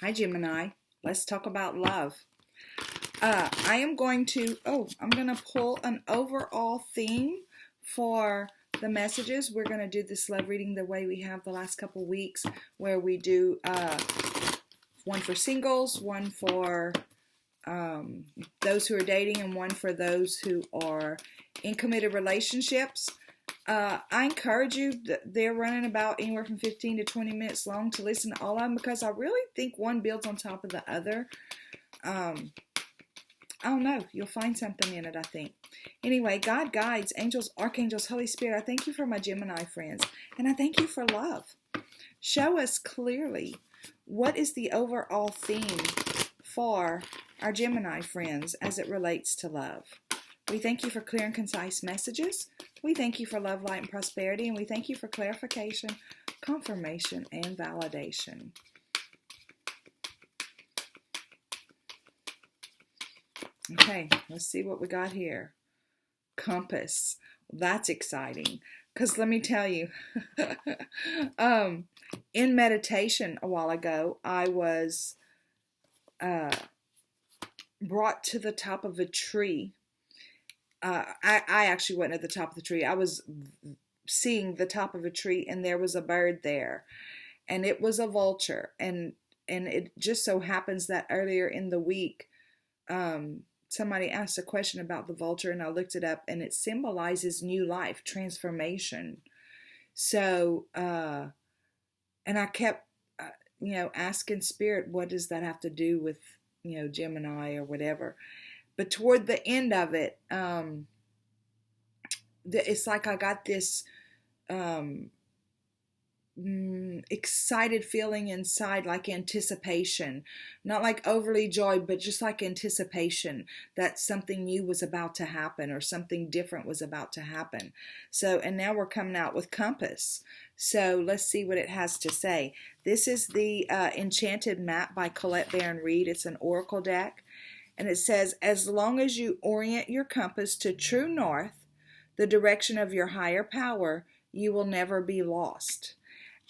Hi, Gemini. Let's talk about love. I'm going to pull an overall theme for the messages. We're going to do this love reading the way we have the last couple weeks, where we do one for singles, one for those who are dating, and one for those who are in committed relationships. I encourage you, they're running about anywhere from 15 to 20 minutes long, to listen to all of them, because I really think one builds on top of the other. I don't know. You'll find something in it, I think. Anyway, God, guides, angels, archangels, Holy Spirit, I thank you for my Gemini friends, and I thank you for love. Show us clearly what is the overall theme for our Gemini friends as it relates to love. We thank you for clear and concise messages. We thank you for love, light, and prosperity, and we thank you for clarification, confirmation, and validation. Okay, let's see what we got here. Compass. That's exciting, because let me tell you, in meditation a while ago, I was brought to the top of a tree. I actually wasn't at the top of the tree. I was seeing the top of a tree, and there was a bird there, and it was a vulture. And it just so happens that earlier in the week, somebody asked a question about the vulture, and I looked it up, and it symbolizes new life, transformation. So, and I kept, asking Spirit, what does that have to do with, Gemini or whatever? But toward the end of it, it's like I got this excited feeling inside, like anticipation. Not like overly joy, but just like anticipation that something new was about to happen, or something different was about to happen. So, and now we're coming out with Compass. So let's see what it has to say. This is the Enchanted Map by Colette Baron Reed. It's an oracle deck. And it says, as long as you orient your compass to true north, the direction of your higher power, you will never be lost.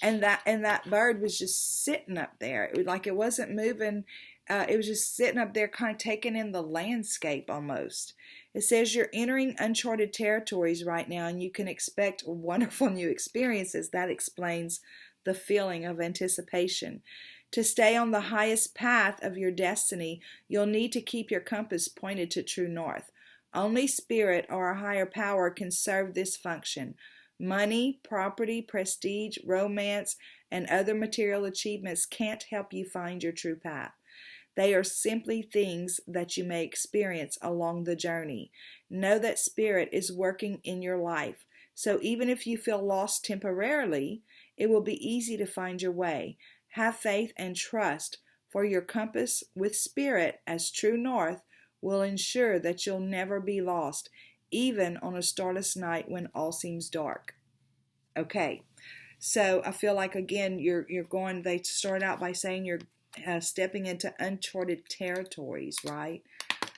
And that bird was just sitting up there. It wasn't moving. It was just sitting up there, kind of taking in the landscape almost. It says you're entering uncharted territories right now, and you can expect wonderful new experiences. That explains the feeling of anticipation. To stay on the highest path of your destiny, you'll need to keep your compass pointed to true north. Only Spirit or a higher power can serve this function. Money, property, prestige, romance, and other material achievements can't help you find your true path. They are simply things that you may experience along the journey. Know that Spirit is working in your life. So even if you feel lost temporarily, it will be easy to find your way. Have faith and trust, for your compass with Spirit as true north will ensure that you'll never be lost, even on a starless night when all seems dark. Okay, so I feel like, again, they start out by saying you're stepping into uncharted territories, right?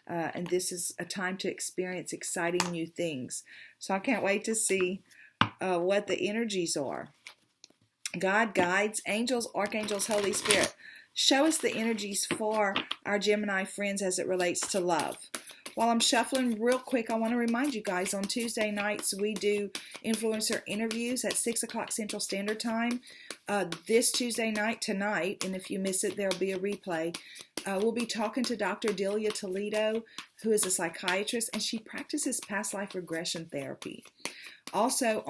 And this is a time to experience exciting new things. So I can't wait to see what the energies are. God, guides, angels, archangels, Holy Spirit, show us the energies for our Gemini friends as it relates to love. While I'm shuffling real quick, I want to remind you guys, on Tuesday nights we do influencer interviews at 6 o'clock Central Standard Time. This Tuesday night, tonight, and if you miss it, there'll be a replay. We'll be talking to Dr. Delia Toledo, who is a psychiatrist, and she practices past life regression therapy. Also,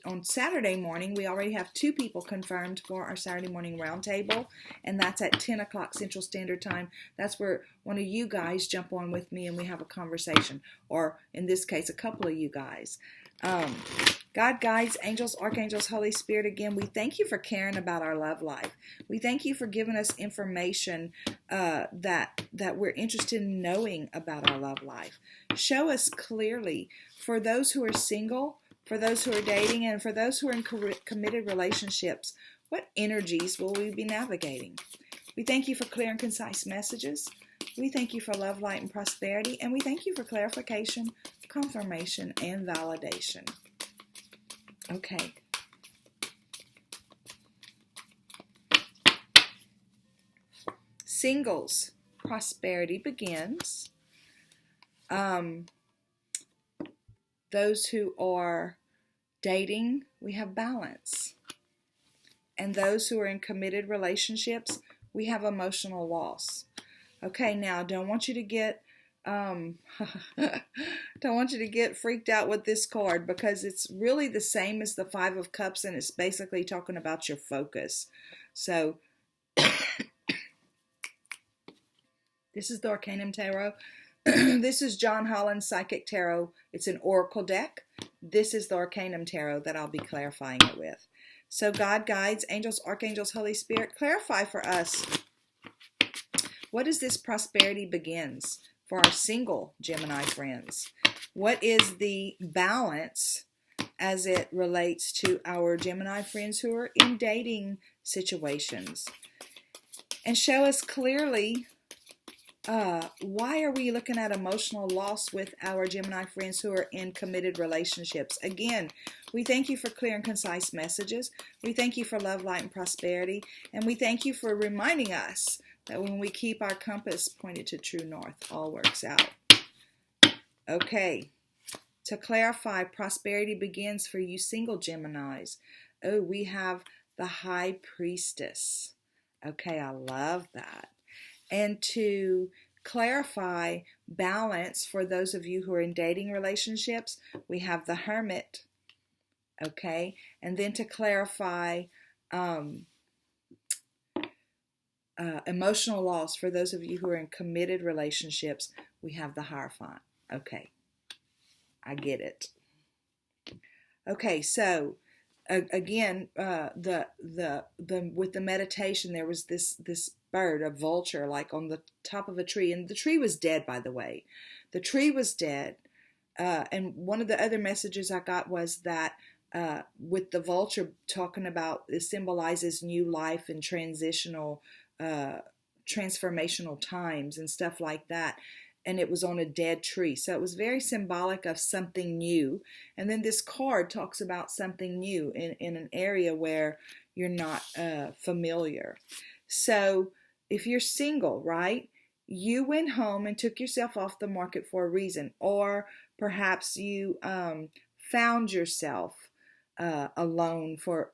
on Saturday morning, we already have 2 people confirmed for our Saturday morning roundtable, and that's at 10 o'clock Central Standard Time. That's where one of you guys jump on with me and we have a conversation, or in this case, a couple of you guys. God, guides, angels, archangels, Holy Spirit, again, we thank you for caring about our love life. We thank you for giving us information that we're interested in knowing about our love life. Show us clearly, for those who are single, for those who are dating, and for those who are in committed relationships, what energies will we be navigating? We thank you for clear and concise messages. We thank you for love, light, and prosperity. And we thank you for clarification, confirmation, and validation. Okay. Singles, prosperity begins. Those who are dating, we have balance. And those who are in committed relationships, we have emotional loss. Okay, now don't want you to get don't want you to get freaked out with this card, because it's really the same as the Five of Cups, and it's basically talking about your focus. So this is the Arcanum Tarot. This is John Holland's Psychic Tarot. It's an oracle deck. This is the Arcanum Tarot that I'll be clarifying it with. So God, guides, angels, archangels, Holy Spirit, clarify for us. What is this prosperity begins for our single Gemini friends? What is the balance as it relates to our Gemini friends who are in dating situations? And show us clearly, why are we looking at emotional loss with our Gemini friends who are in committed relationships? Again, we thank you for clear and concise messages. We thank you for love, light, and prosperity. And we thank you for reminding us that when we keep our compass pointed to true north, all works out. Okay, to clarify, prosperity begins for you single Geminis. Oh, we have the High Priestess. Okay, I love that. And to clarify balance for those of you who are in dating relationships, we have the Hermit. Okay, and then to clarify emotional loss for those of you who are in committed relationships, we have the Hierophant. Okay, I get it. Okay, so again, with the meditation, there was this bird, a vulture, like on the top of a tree, and the tree was dead, by the way. The tree was dead, and one of the other messages I got was that with the vulture talking about, it symbolizes new life and transformational times and stuff like that. And it was on a dead tree. So it was very symbolic of something new. And then this card talks about something new in an area where you're not familiar. So if you're single, right, you went home and took yourself off the market for a reason. Or perhaps you found yourself alone for,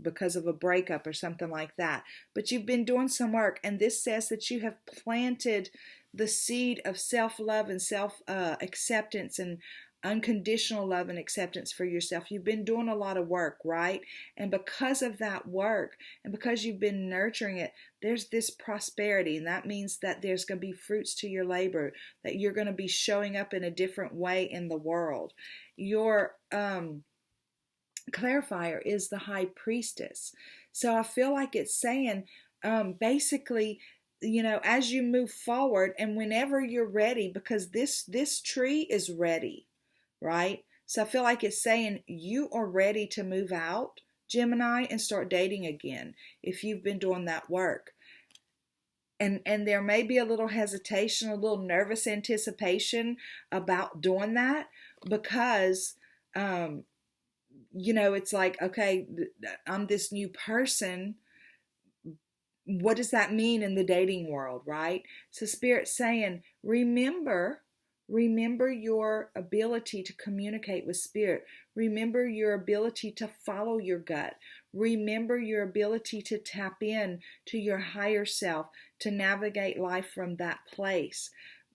because of a breakup or something like that. But you've been doing some work, and this says that you have planted the seed of self-love and self-acceptance and unconditional love and acceptance for yourself. You've been doing a lot of work, right? And because of that work, and because you've been nurturing it, there's this prosperity, and that means that there's going to be fruits to your labor, that you're going to be showing up in a different way in the world. Your clarifier is the High Priestess. So I feel like it's saying, basically, as you move forward and whenever you're ready, because this tree is ready, right? So I feel like it's saying you are ready to move out, Gemini, and start dating again if you've been doing that work. And there may be a little hesitation, a little nervous anticipation about doing that, because it's like, okay, I'm this new person. What does that mean in the dating world, right? So Spirit's saying, remember your ability to communicate with Spirit. Remember your ability to follow your gut. Remember your ability to tap in to your higher self, to navigate life from that place.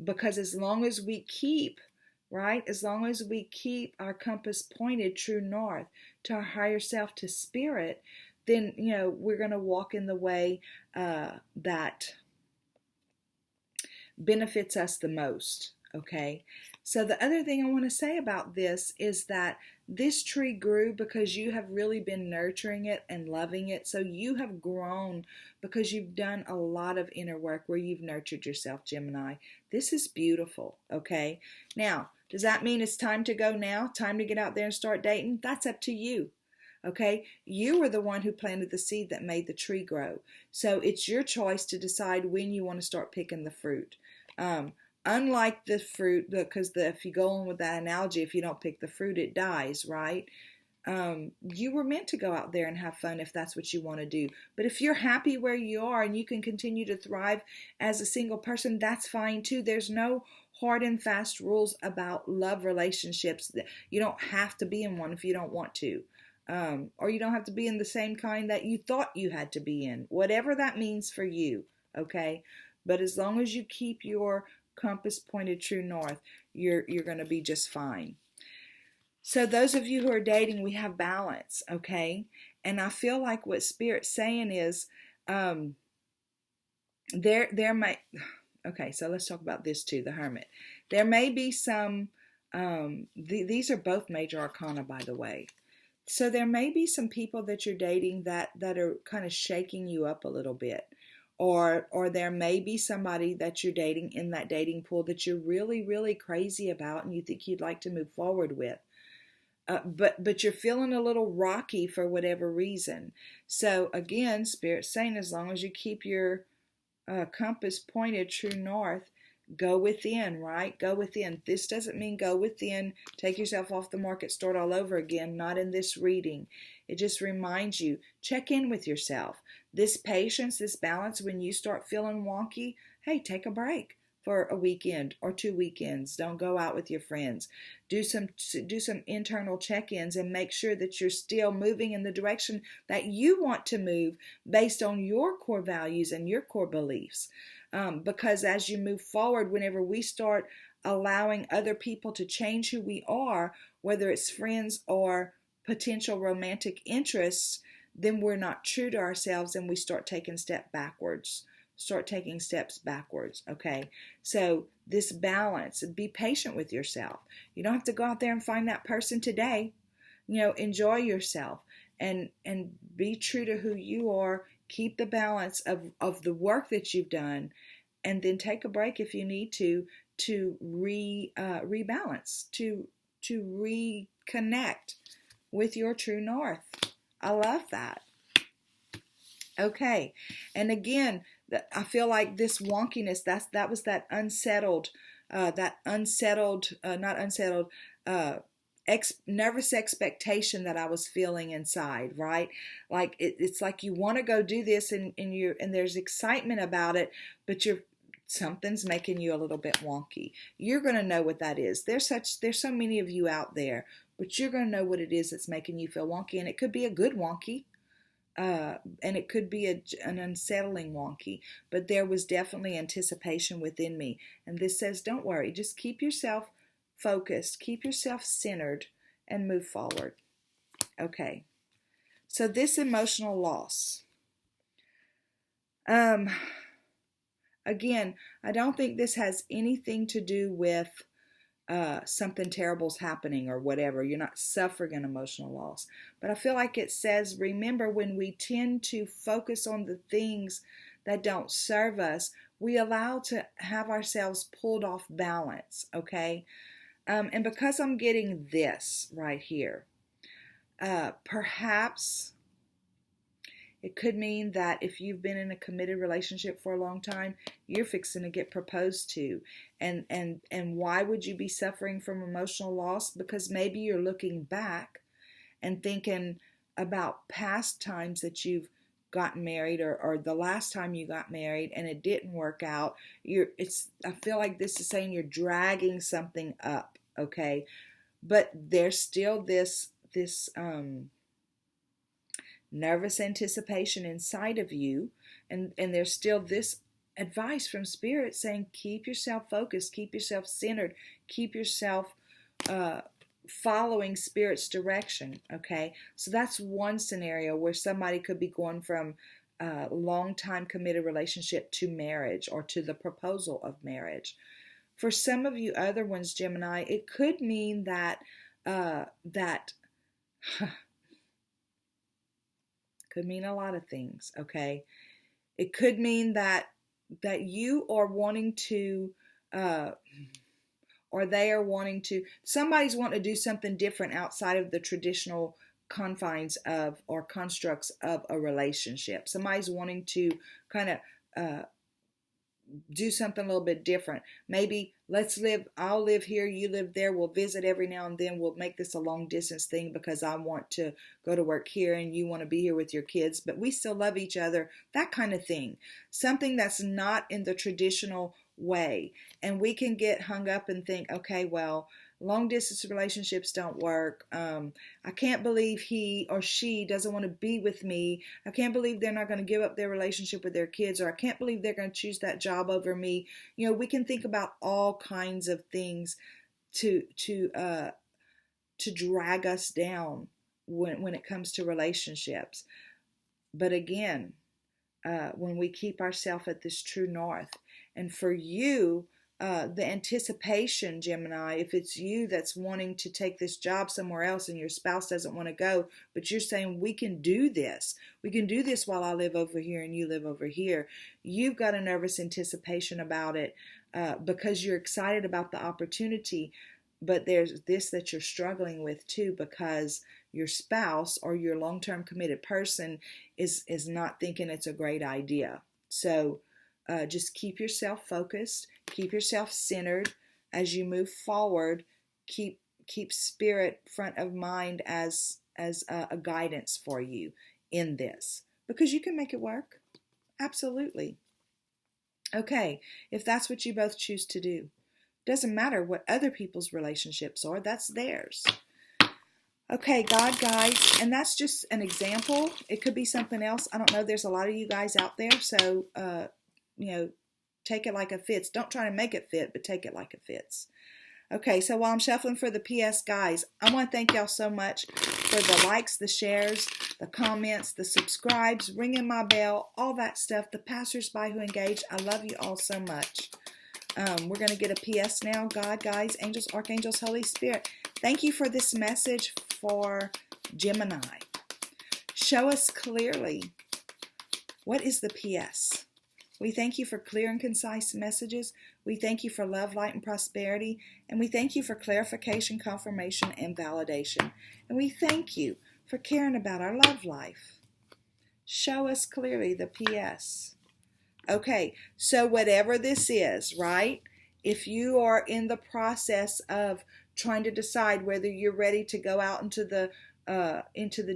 Because as long as we keep our compass pointed true north to our higher self, to Spirit, then, we're going to walk in the way that benefits us the most, okay? So the other thing I want to say about this is that this tree grew because you have really been nurturing it and loving it. So you have grown because you've done a lot of inner work where you've nurtured yourself, Gemini. This is beautiful, okay? Now, does that mean it's time to go now? Time to get out there and start dating? That's up to you. Okay, you were the one who planted the seed that made the tree grow. So it's your choice to decide when you want to start picking the fruit. Unlike the fruit, because if you go on with that analogy, if you don't pick the fruit, it dies, right? You were meant to go out there and have fun if that's what you want to do. But if you're happy where you are and you can continue to thrive as a single person, that's fine too. There's no hard and fast rules about love relationships. You don't have to be in one if you don't want to. Or you don't have to be in the same kind that you thought you had to be in. Whatever that means for you, okay? But as long as you keep your compass pointed true north, you're going to be just fine. So those of you who are dating, we have balance, okay? And I feel like what Spirit's saying is, there might, okay, so let's talk about this too, the Hermit. There may be some, these are both major arcana, by the way. So there may be some people that you're dating that are kind of shaking you up a little bit. Or there may be somebody that you're dating in that dating pool that you're really, really crazy about and you think you'd like to move forward with. But you're feeling a little rocky for whatever reason. So again, Spirit's saying as long as you keep your compass pointed true north, go within, right? Go within. This doesn't mean go within, take yourself off the market, start all over again. Not in this reading. It just reminds you, check in with yourself. This patience, this balance, when you start feeling wonky, hey, take a break for a weekend or 2 weekends. Don't go out with your friends. Do some internal check-ins and make sure that you're still moving in the direction that you want to move based on your core values and your core beliefs. Because as you move forward, whenever we start allowing other people to change who we are, whether it's friends or potential romantic interests, then we're not true to ourselves and we start taking steps backwards, okay? So this balance, be patient with yourself. You don't have to go out there and find that person today. Enjoy yourself and be true to who you are. Keep the balance of the work that you've done, and then take a break if you need to rebalance, to reconnect with your true north. I love that. Okay, and again, I feel like this wonkiness, that was that unsettled, nervous expectation that I was feeling inside, right? Like it's like you want to go do this and there's excitement about it, but something's making you a little bit wonky. You're going to know what that is. There's so many of you out there, but you're going to know what it is that's making you feel wonky, and it could be a good wonky. And it could be an unsettling wonky, but there was definitely anticipation within me. And this says, don't worry, just keep yourself focused, keep yourself centered, and move forward. Okay, so this emotional loss. Again, I don't think this has anything to do with something terrible's happening or whatever. You're not suffering an emotional loss. But I feel like it says, remember, when we tend to focus on the things that don't serve us, we allow to have ourselves pulled off balance, okay? And because I'm getting this right here, perhaps it could mean that if you've been in a committed relationship for a long time, you're fixing to get proposed to. And why would you be suffering from emotional loss? Because maybe you're looking back and thinking about past times that you've gotten married or the last time you got married and it didn't work out. I feel like this is saying you're dragging something up, okay? But there's still this nervous anticipation inside of you, and there's still this advice from Spirit saying keep yourself focused, keep yourself centered, keep yourself following Spirit's direction, okay? So that's one scenario where somebody could be going from a long-time committed relationship to marriage or to the proposal of marriage. For some of you other ones, Gemini, it could mean that could mean a lot of things, okay? It could mean that you are wanting to, or they are wanting to, somebody's wanting to do something different outside of the traditional confines of or constructs of a relationship. Somebody's wanting to kind of do something a little bit different. Maybe I'll live here, you live there, we'll visit every now and then, we'll make this a long distance thing because I want to go to work here and you want to be here with your kids, but we still love each other, that kind of thing. Something that's not in the traditional way. And we can get hung up and think, okay, well, long distance relationships don't work. I can't believe he or she doesn't want to be with me. I can't believe they're not going to give up their relationship with their kids, or I can't believe they're going to choose that job over me. We can think about all kinds of things to drag us down when it comes to relationships. But again, when we keep ourselves at this true north, and for you, the anticipation, Gemini, if it's you that's wanting to take this job somewhere else and your spouse doesn't want to go, but you're saying, we can do this. We can do this while I live over here and you live over here. You've got a nervous anticipation about it because you're excited about the opportunity. But there's this that you're struggling with too, because your spouse or your long-term committed person is not thinking it's a great idea. So just keep yourself focused, keep yourself centered as you move forward. Keep spirit front of mind as a guidance for you in this, because you can make it work. Absolutely. Okay, if that's what you both choose to do. Doesn't matter what other people's relationships are, that's theirs. Okay, God, guys, and that's just an example. It could be something else. I don't know. There's a lot of you guys out there, so take it like it fits. Don't try to make it fit, but take it like it fits. Okay, so while I'm shuffling for the PS, guys, I want to thank y'all so much for the likes, the shares, the comments, the subscribes, ringing my bell, all that stuff, the passersby who engage. I love you all so much. We're going to get a PS now. God, guys, angels, archangels, Holy Spirit, thank you for this message for Gemini. Show us clearly, what is the PS? We thank you for clear and concise messages. We thank you for love, light, and prosperity. And we thank you for clarification, confirmation, and validation. And we thank you for caring about our love life. Show us clearly the PS. Okay, so whatever this is, right? If you are in the process of trying to decide whether you're ready to go out into the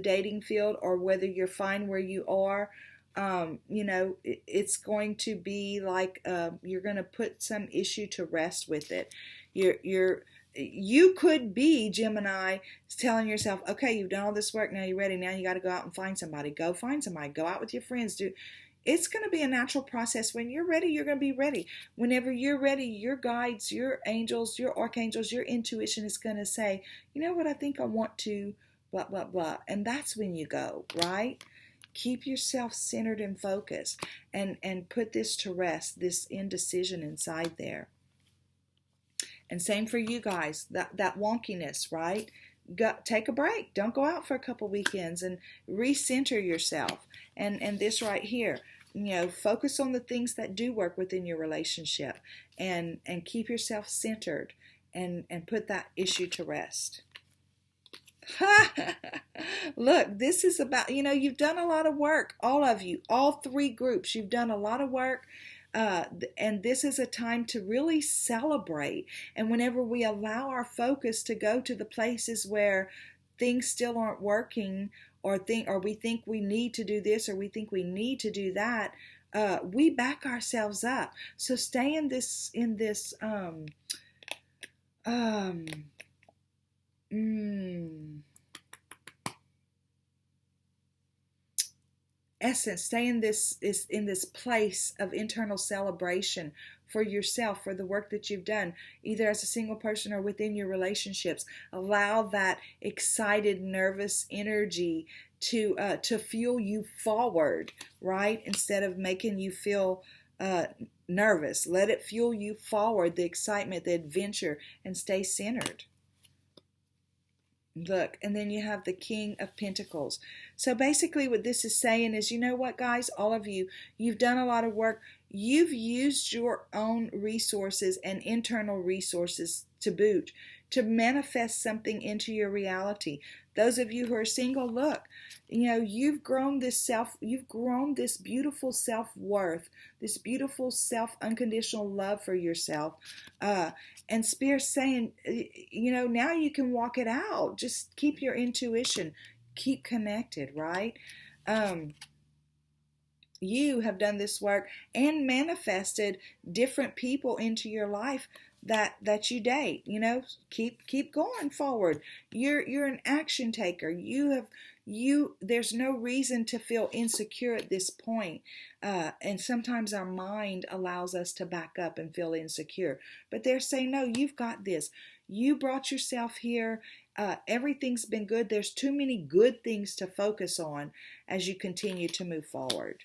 dating field, or whether you're fine where you are, it's going to be like you're going to put some issue to rest with it. You could be, Gemini, telling yourself, okay, you've done all this work, now you're ready, now you got to go out and find somebody. Go find somebody. Go out with your friends. It's going to be a natural process. When you're ready, you're going to be ready. Whenever you're ready, your guides, your angels, your archangels, your intuition is going to say, you know what, I think I want to, blah, blah, blah. And that's when you go, right? Keep yourself centered and focused, and put this to rest, this indecision inside there. And same for you guys, that wonkiness, right? Take a break. Don't go out for a couple weekends and recenter yourself. And this right here, focus on the things that do work within your relationship, and keep yourself centered, and put that issue to rest. Look, this is about, you've done a lot of work, all of you, all three groups, you've done a lot of work. And this is a time to really celebrate. And whenever we allow our focus to go to the places where things still aren't working, or we think we need to do this, or we think we need to do that, we back ourselves up. So stay in this essence, stay in this place of internal celebration for yourself, for the work that you've done, either as a single person or within your relationships. Allow that excited, nervous energy to fuel you forward, right? Instead of making you feel nervous. Let it fuel you forward, the excitement, the adventure, and stay centered. Look, and then you have the King of Pentacles. So basically what this is saying is, you know what, guys, all of you, you've done a lot of work. You've used your own resources and internal resources to boot to manifest something into your reality. Those of you who are single, look, you've grown this beautiful self-worth, this beautiful unconditional love for yourself. And Spirit's saying, now you can walk it out. Just keep your intuition, keep connected, right? You have done this work and manifested different people into your life that you date. Keep going forward. You're an action taker. There's no reason to feel insecure at this point. And sometimes our mind allows us to back up and feel insecure. But they're saying, no, you've got this. You brought yourself here. Everything's been good. There's too many good things to focus on as you continue to move forward.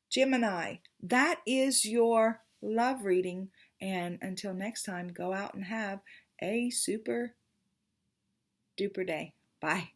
Gemini, that is your love reading. And until next time, go out and have a super duper day. Bye.